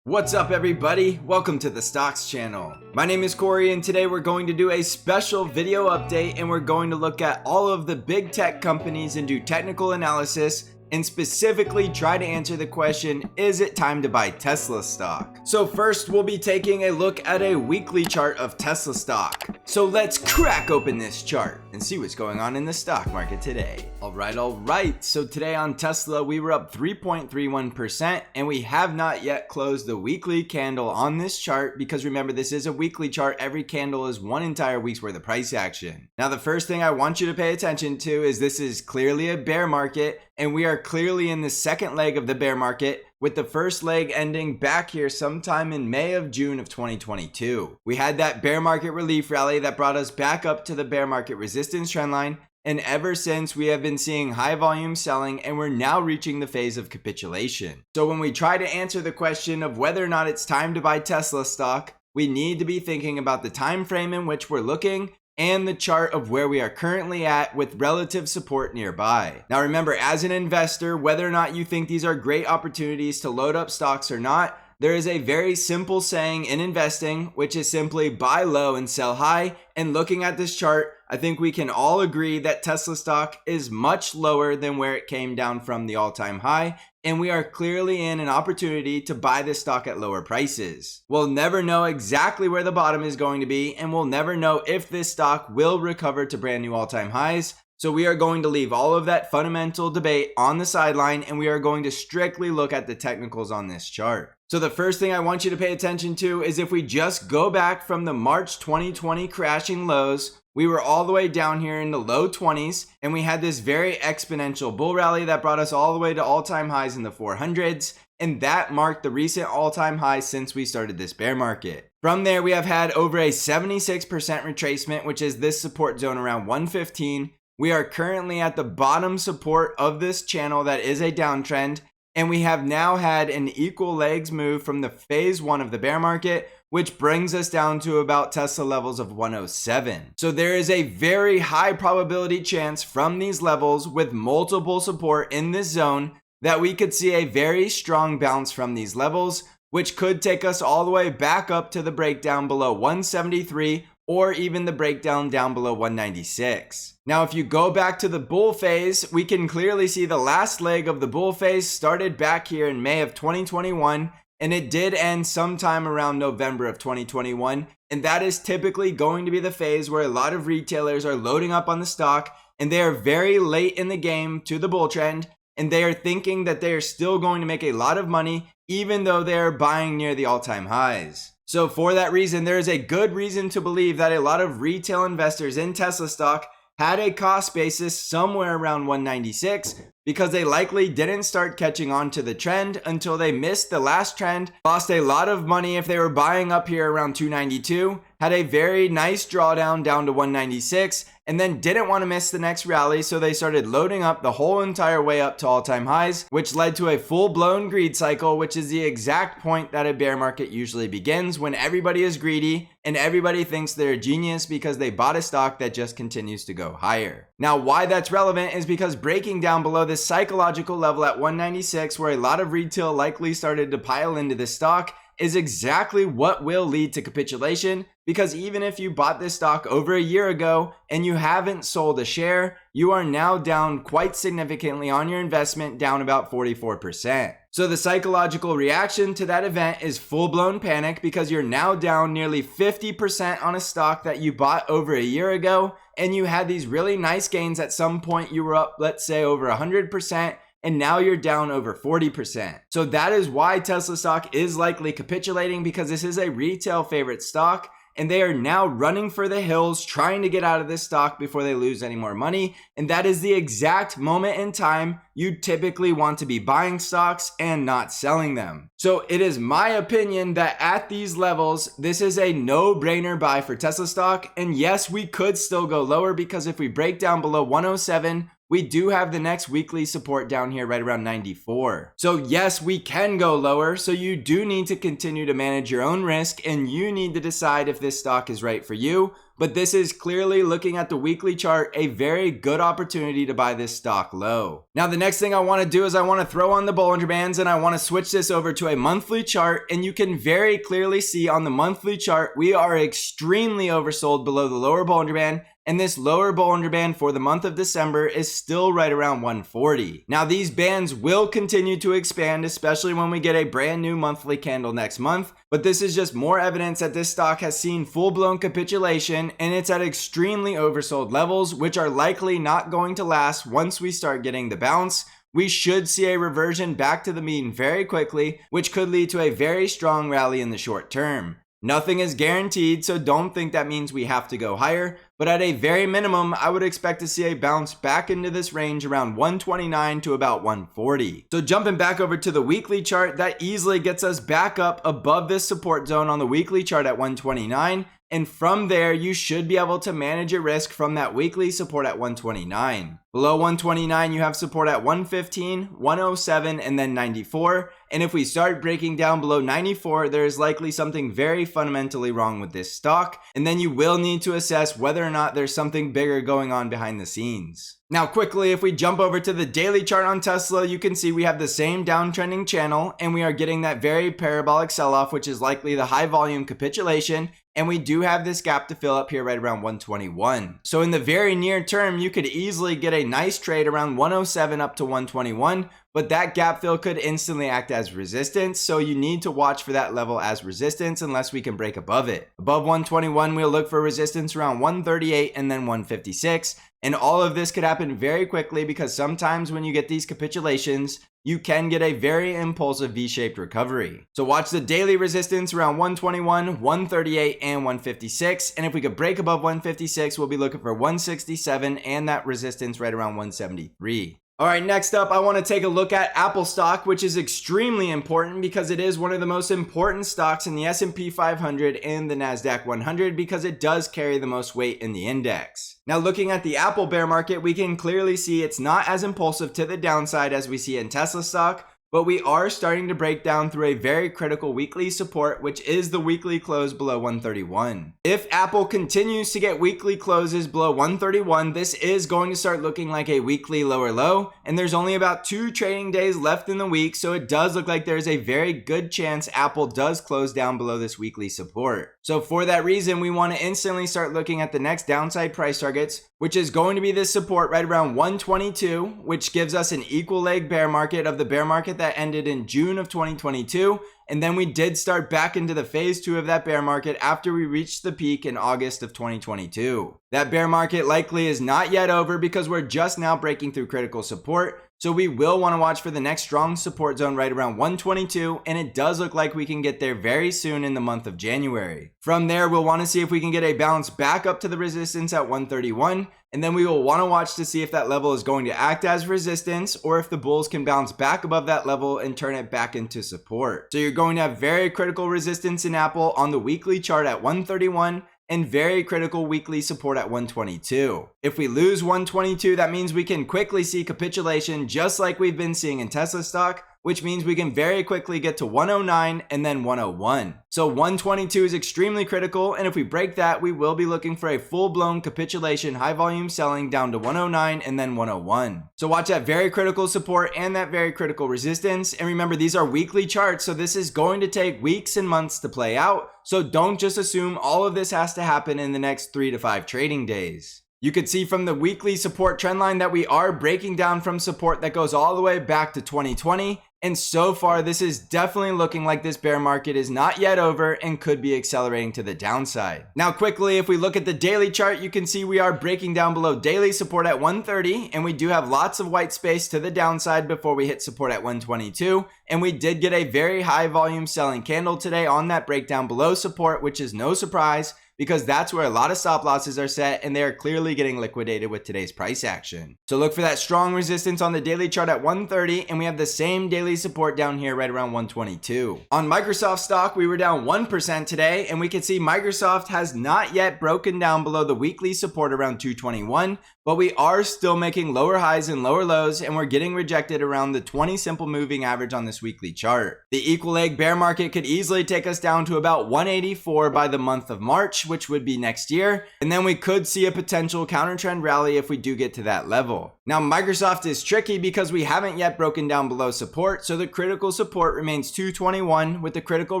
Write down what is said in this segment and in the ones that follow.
What's up everybody? Welcome to the Stocks channel. My name is Cory and today we're going to do a special video update and we're going to look at all of the big tech companies and do technical analysis and specifically try to answer the question, is it time to buy Tesla stock? So first we'll be taking a look at a weekly chart of Tesla stock. So let's crack open this chart and see what's going on in the stock market today. Alright, so today on Tesla we were up 3.31% and we have not yet closed the weekly candle on this chart because remember this is a weekly chart, every candle is one entire week's worth of price action. Now the first thing I want you to pay attention to is this is clearly a bear market and we are clearly in the second leg of the bear market, with the first leg ending back here sometime in June of 2022. We had that bear market relief rally that brought us back up to the bear market resistance trend line, and ever since we have been seeing high volume selling and we're now reaching the phase of capitulation. So when we try to answer the question of whether or not it's time to buy Tesla stock, we need to be thinking about the time frame in which we're looking and the chart of where we are currently at with relative support nearby. Now remember, as an investor, whether or not you think these are great opportunities to load up stocks or not, there is a very simple saying in investing, which is simply buy low and sell high. And looking at this chart, I think we can all agree that Tesla stock is much lower than where it came down from the all-time high. And we are clearly in an opportunity to buy this stock at lower prices. We'll never know exactly where the bottom is going to be, and we'll never know if this stock will recover to brand new all-time highs. So we are going to leave all of that fundamental debate on the sideline, and we are going to strictly look at the technicals on this chart. So the first thing I want you to pay attention to is if we just go back from the March 2020 crashing lows, we were all the way down here in the low 20s and we had this very exponential bull rally that brought us all the way to all-time highs in the 400s, and that marked the recent all-time high since we started this bear market. From there we have had over a 76% retracement, which is this support zone around 115. We are currently at the bottom support of this channel that is a downtrend, and we have now had an equal legs move from the phase 1 of the bear market, which brings us down to about Tesla levels of 107. So there is a very high probability chance from these levels with multiple support in this zone that we could see a very strong bounce from these levels, which could take us all the way back up to the breakdown below 173 or even the breakdown down below 196. Now, if you go back to the bull phase, we can clearly see the last leg of the bull phase started back here in May of 2021, and it did end sometime around November of 2021. And that is typically going to be the phase where a lot of retailers are loading up on the stock, and they are very late in the game to the bull trend, and they are thinking that they are still going to make a lot of money, even though they are buying near the all-time highs. So for that reason, there is a good reason to believe that a lot of retail investors in Tesla stock had a cost basis somewhere around 196 because they likely didn't start catching on to the trend until they missed the last trend, lost a lot of money if they were buying up here around 292, had a very nice drawdown down to 196, and then didn't want to miss the next rally, so they started loading up the whole entire way up to all-time highs, which led to a full-blown greed cycle, which is the exact point that a bear market usually begins, when everybody is greedy and everybody thinks they're a genius because they bought a stock that just continues to go higher. Now, why that's relevant is because breaking down below this psychological level at 196, where a lot of retail likely started to pile into this stock, is exactly what will lead to capitulation, because even if you bought this stock over a year ago and you haven't sold a share, you are now down quite significantly on your investment, down about 44%. So the psychological reaction to that event is full-blown panic because you're now down nearly 50% on a stock that you bought over a year ago, and you had these really nice gains. At some point you were up, let's say, over 100%, and now you're down over 40%. So that is why Tesla stock is likely capitulating, because this is a retail favorite stock and they are now running for the hills trying to get out of this stock before they lose any more money. And that is the exact moment in time you typically want to be buying stocks and not selling them. So it is my opinion that at these levels, this is a no-brainer buy for Tesla stock. And yes, we could still go lower, because if we break down below 107, we do have the next weekly support down here right around 94. So yes, we can go lower. So you do need to continue to manage your own risk, and you need to decide if this stock is right for you. But this is clearly, looking at the weekly chart, a very good opportunity to buy this stock low. Now, the next thing I want to do is I want to throw on the Bollinger Bands, and I want to switch this over to a monthly chart. And you can very clearly see on the monthly chart, we are extremely oversold below the lower Bollinger Band. And this lower Bollinger Band for the month of December is still right around 140. Now, these bands will continue to expand, especially when we get a brand new monthly candle next month. But this is just more evidence that this stock has seen full-blown capitulation, and it's at extremely oversold levels, which are likely not going to last. Once we start getting the bounce, we should see a reversion back to the mean very quickly, which could lead to a very strong rally in the short term. Nothing is guaranteed, so don't think that means we have to go higher, but at a very minimum, I would expect to see a bounce back into this range around 129 to about 140. So jumping back over to the weekly chart, that easily gets us back up above this support zone on the weekly chart at 129. And from there, you should be able to manage your risk from that weekly support at 129. Below 129, you have support at 115, 107, and then 94. And if we start breaking down below 94, there is likely something very fundamentally wrong with this stock. And then you will need to assess whether or not there's something bigger going on behind the scenes. Now, quickly, if we jump over to the daily chart on Tesla, you can see we have the same downtrending channel, and we are getting that very parabolic sell-off, which is likely the high volume capitulation. And we do have this gap to fill up here right around 121. So in the very near term, you could easily get a nice trade around 107 up to 121, but that gap fill could instantly act as resistance. So you need to watch for that level as resistance unless we can break above it. Above 121, we'll look for resistance around 138 and then 156. And all of this could happen very quickly, because sometimes when you get these capitulations, you can get a very impulsive V-shaped recovery. So watch the daily resistance around 121, 138, and 156. And if we could break above 156, we'll be looking for 167 and that resistance right around 173. All right, next up, I want to take a look at Apple stock, which is extremely important because it is one of the most important stocks in the S&P 500 and the NASDAQ 100 because it does carry the most weight in the index. Now, looking at the Apple bear market, we can clearly see it's not as impulsive to the downside as we see in Tesla stock, but we are starting to break down through a very critical weekly support, which is the weekly close below 131. If Apple continues to get weekly closes below 131, this is going to start looking like a weekly lower low, and there's only about 2 trading days left in the week, so it does look like there's a very good chance Apple does close down below this weekly support. So for that reason, we want to instantly start looking at the next downside price targets, which is going to be this support right around 122, which gives us an equal leg bear market of the bear market that ended in June of 2022. And then we did start back into the phase 2 of that bear market after we reached the peak in August of 2022. That bear market likely is not yet over because we're just now breaking through critical support. So we will want to watch for the next strong support zone right around 122, and it does look like we can get there very soon in the month of January. From there, we'll want to see if we can get a bounce back up to the resistance at 131, and then we will want to watch to see if that level is going to act as resistance or if the bulls can bounce back above that level and turn it back into support. So you're going to have very critical resistance in Apple on the weekly chart at 131, and very critical weekly support at 122. If we lose 122, that means we can quickly see capitulation just like we've been seeing in Tesla stock, which means we can very quickly get to 109 and then 101. So 122 is extremely critical, and if we break that, we will be looking for a full-blown capitulation, high volume selling down to 109 and then 101. So watch that very critical support and that very critical resistance, and remember, these are weekly charts, so this is going to take weeks and months to play out, so don't just assume all of this has to happen in the next 3 to 5 trading days. You could see from the weekly support trend line that we are breaking down from support that goes all the way back to 2020. And so far, this is definitely looking like this bear market is not yet over and could be accelerating to the downside. Now, quickly, if we look at the daily chart, you can see we are breaking down below daily support at 130, and we do have lots of white space to the downside before we hit support at 122. And we did get a very high volume selling candle today on that breakdown below support, which is no surprise. because that's where a lot of stop losses are set and they are clearly getting liquidated with today's price action. So look for that strong resistance on the daily chart at 130, and we have the same daily support down here right around 122. On Microsoft stock, we were down 1% today, and we can see Microsoft has not yet broken down below the weekly support around 221, but we are still making lower highs and lower lows, and we're getting rejected around the 20 simple moving average on this weekly chart. The equal leg bear market could easily take us down to about 184 by the month of March, which would be next year, and then we could see a potential counter trend rally if we do get to that level. Now, Microsoft is tricky because we haven't yet broken down below support, so the critical support remains 221 with the critical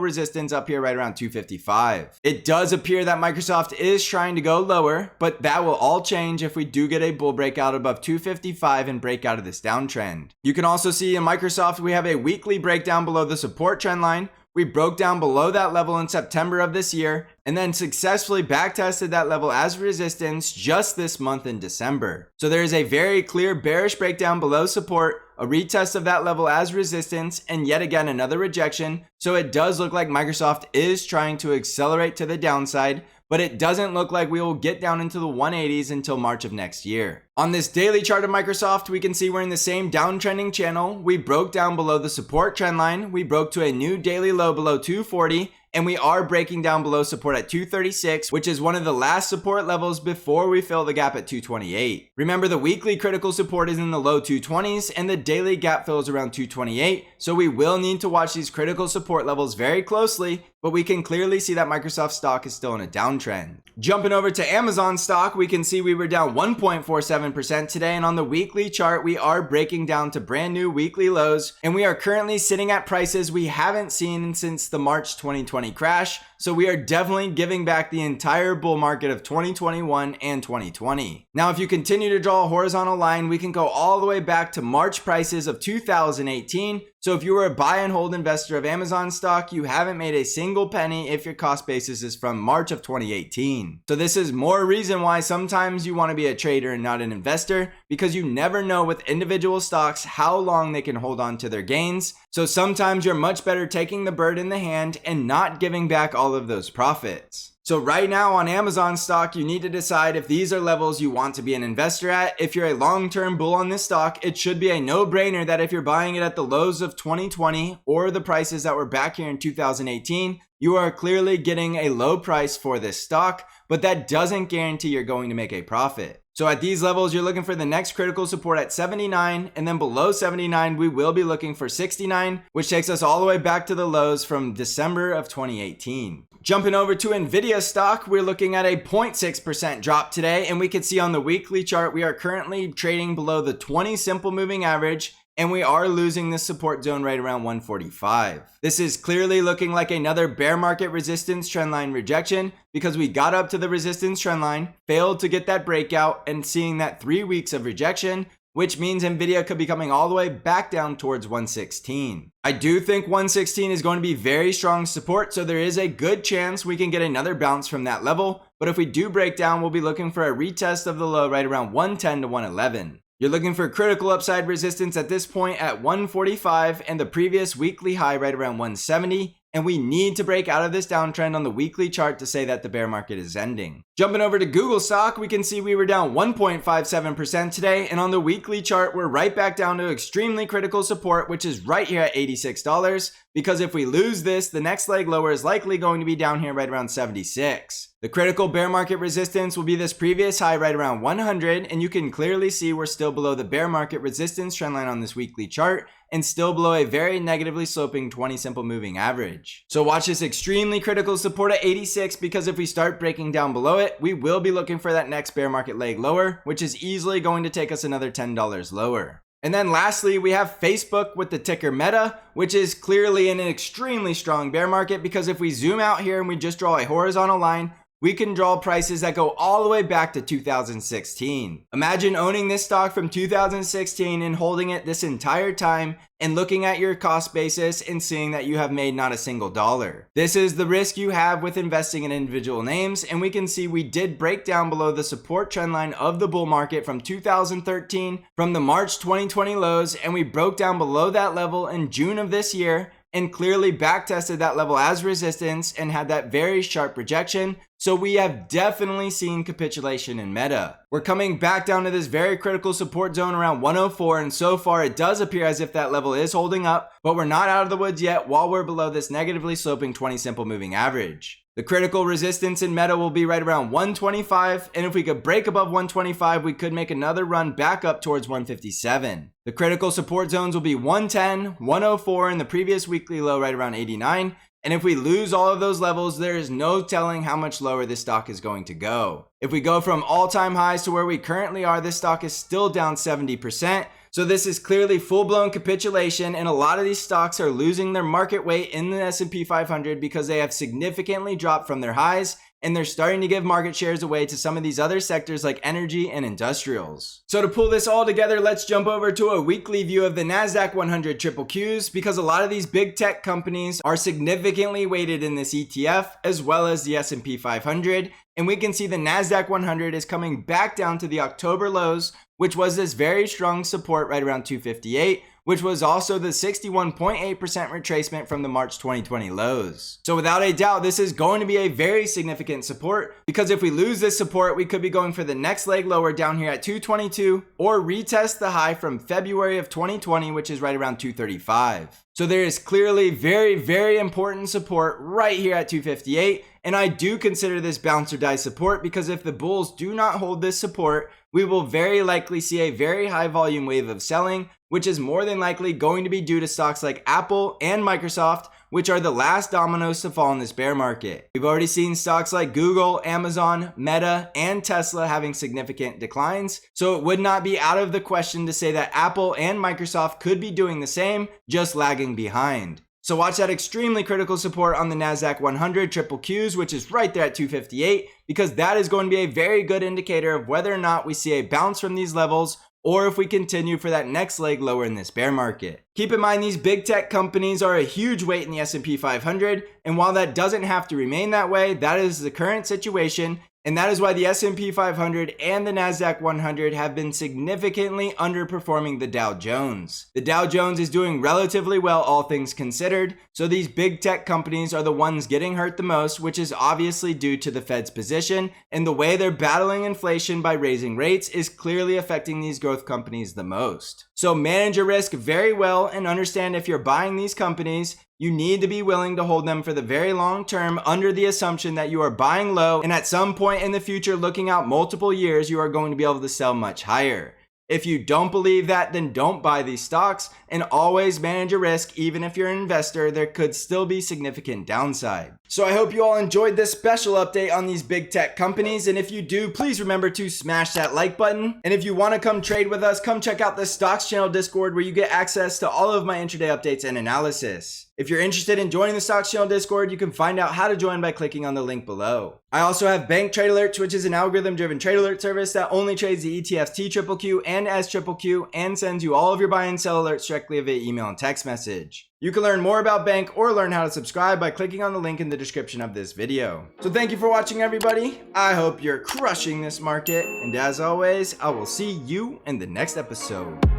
resistance up here right around 255. It does appear that Microsoft is trying to go lower, but that will all change if we do get a bull breakout above 255 and break out of this downtrend. You can also see in Microsoft we have a weekly breakdown below the support trend line. We broke down below that level in September of this year and then successfully backtested that level as resistance just this month in December. So there is a very clear bearish breakdown below support, a retest of that level as resistance, and yet again another rejection. So it does look like Microsoft is trying to accelerate to the downside, but it doesn't look like we will get down into the 180s until March of next year. On this daily chart of Microsoft, we can see we're in the same downtrending channel. We broke down below the support trend line. We broke to a new daily low below 240, and we are breaking down below support at 236, which is one of the last support levels before we fill the gap at 228. Remember, the weekly critical support is in the low 220s and the daily gap fills around 228, so we will need to watch these critical support levels very closely, but we can clearly see that Microsoft stock is still in a downtrend. Jumping over to Amazon stock, we can see we were down 1.47% today, and on the weekly chart, we are breaking down to brand new weekly lows, and we are currently sitting at prices we haven't seen since the March 2020 crash. So we are definitely giving back the entire bull market of 2021 and 2020. Now, if you continue to draw a horizontal line, we can go all the way back to March prices of 2018. So if you were a buy and hold investor of Amazon stock, you haven't made a single penny if your cost basis is from March of 2018. So this is more reason why sometimes you want to be a trader and not an investor, because you never know with individual stocks how long they can hold on to their gains. So sometimes you're much better taking the bird in the hand and not giving back all of those profits. So right now on Amazon stock, you need to decide if these are levels you want to be an investor at. If you're a long-term bull on this stock, it should be a no-brainer that if you're buying it at the lows of 2020 or the prices that were back here in 2018, you are clearly getting a low price for this stock, but that doesn't guarantee you're going to make a profit. So at these levels, you're looking for the next critical support at 79, and then below 79, we will be looking for 69, which takes us all the way back to the lows from December of 2018. Jumping over to Nvidia stock, we're looking at a 0.6% drop today, and we can see on the weekly chart, we are currently trading below the 20 simple moving average, and we are losing the support zone right around 145. This is clearly looking like another bear market resistance trendline rejection because we got up to the resistance trendline, failed to get that breakout, and seeing that 3 weeks of rejection, which means Nvidia could be coming all the way back down towards 116. I do think 116 is going to be very strong support, so there is a good chance we can get another bounce from that level, but if we do break down, we'll be looking for a retest of the low right around 110 to 111. You're looking for critical upside resistance at this point at 145 and the previous weekly high right around 170. And we need to break out of this downtrend on the weekly chart to say that the bear market is ending. Jumping over to Google stock, we can see we were down 1.57% today. And on the weekly chart, we're right back down to extremely critical support, which is right here at $86. Because if we lose this, the next leg lower is likely going to be down here right around 76. The critical bear market resistance will be this previous high right around 100, and you can clearly see we're still below the bear market resistance trendline on this weekly chart and still below a very negatively sloping 20 simple moving average. So watch this extremely critical support at 86 because if we start breaking down below it, we will be looking for that next bear market leg lower, which is easily going to take us another $10 lower. And then lastly, we have Facebook with the ticker Meta, which is clearly in an extremely strong bear market because if we zoom out here and we just draw a horizontal line, we can draw prices that go all the way back to 2016. Imagine owning this stock from 2016 and holding it this entire time and looking at your cost basis and seeing that you have made not a single dollar. This is the risk you have with investing in individual names, and we can see we did break down below the support trend line of the bull market from 2013 from the March 2020 lows, and we broke down below that level in June of this year. and clearly backtested that level as resistance and had that very sharp rejection. So we have definitely seen capitulation in Meta. We're coming back down to this very critical support zone around 104, and so far it does appear as if that level is holding up, but we're not out of the woods yet while we're below this negatively sloping 20 simple moving average. The critical resistance in Meta will be right around 125, and if we could break above 125, we could make another run back up towards 157. The critical support zones will be 110, 104, and the previous weekly low right around 89. And if we lose all of those levels, there is no telling how much lower this stock is going to go. If we go from all-time highs to where we currently are, this stock is still down 70%. So this is clearly full-blown capitulation, and a lot of these stocks are losing their market weight in the S&P 500 because they have significantly dropped from their highs, and they're starting to give market shares away to some of these other sectors like energy and industrials. So to pull this all together, let's jump over to a weekly view of the NASDAQ 100 triple Qs, because a lot of these big tech companies are significantly weighted in this ETF as well as the S&P 500. And we can see the NASDAQ 100 is coming back down to the October lows, which was this very strong support right around 258, which was also the 61.8% retracement from the March 2020 lows. So without a doubt, this is going to be a very significant support, because if we lose this support, we could be going for the next leg lower down here at 222, or retest the high from February of 2020, which is right around 235. So there is clearly very important support right here at 258. And I do consider this bounce or die support, because if the bulls do not hold this support, we will very likely see a very high volume wave of selling, which is more than likely going to be due to stocks like Apple and Microsoft, which are the last dominoes to fall in this bear market. We've already seen stocks like Google, Amazon, Meta, and Tesla having significant declines, so it would not be out of the question to say that Apple and Microsoft could be doing the same, just lagging behind. So watch that extremely critical support on the NASDAQ 100 triple Qs, which is right there at 258, because that is going to be a very good indicator of whether or not we see a bounce from these levels, or if we continue for that next leg lower in this bear market. Keep in mind, these big tech companies are a huge weight in the S&P 500, and while that doesn't have to remain that way, that is the current situation. And that is why the S&P 500 and the NASDAQ 100 have been significantly underperforming the Dow Jones. The Dow Jones is doing relatively well, all things considered, so these big tech companies are the ones getting hurt the most, which is obviously due to the Fed's position, and the way they're battling inflation by raising rates is clearly affecting these growth companies the most. So manage your risk very well and understand if you're buying these companies, you need to be willing to hold them for the very long term under the assumption that you are buying low, and at some point in the future, looking out multiple years, you are going to be able to sell much higher. If you don't believe that, then don't buy these stocks, and always manage your risk. Even if you're an investor, there could still be significant downside. So I hope you all enjoyed this special update on these big tech companies, and if you do, please remember to smash that like button. And if you want to come trade with us, come check out the Stocks Channel Discord, where you get access to all of my intraday updates and analysis. If you're interested in joining the Stocks Channel Discord, you can find out how to join by clicking on the link below. I also have Bank Trade Alerts, which is an algorithm-driven trade alert service that only trades the ETFs TQQQ and SQQQ and sends you all of your buy and sell alerts directly via email and text message. You can learn more about Bank or learn how to subscribe by clicking on the link in the description of this video. So thank you for watching, everybody. I hope you're crushing this market, and as always, I will see you in the next episode.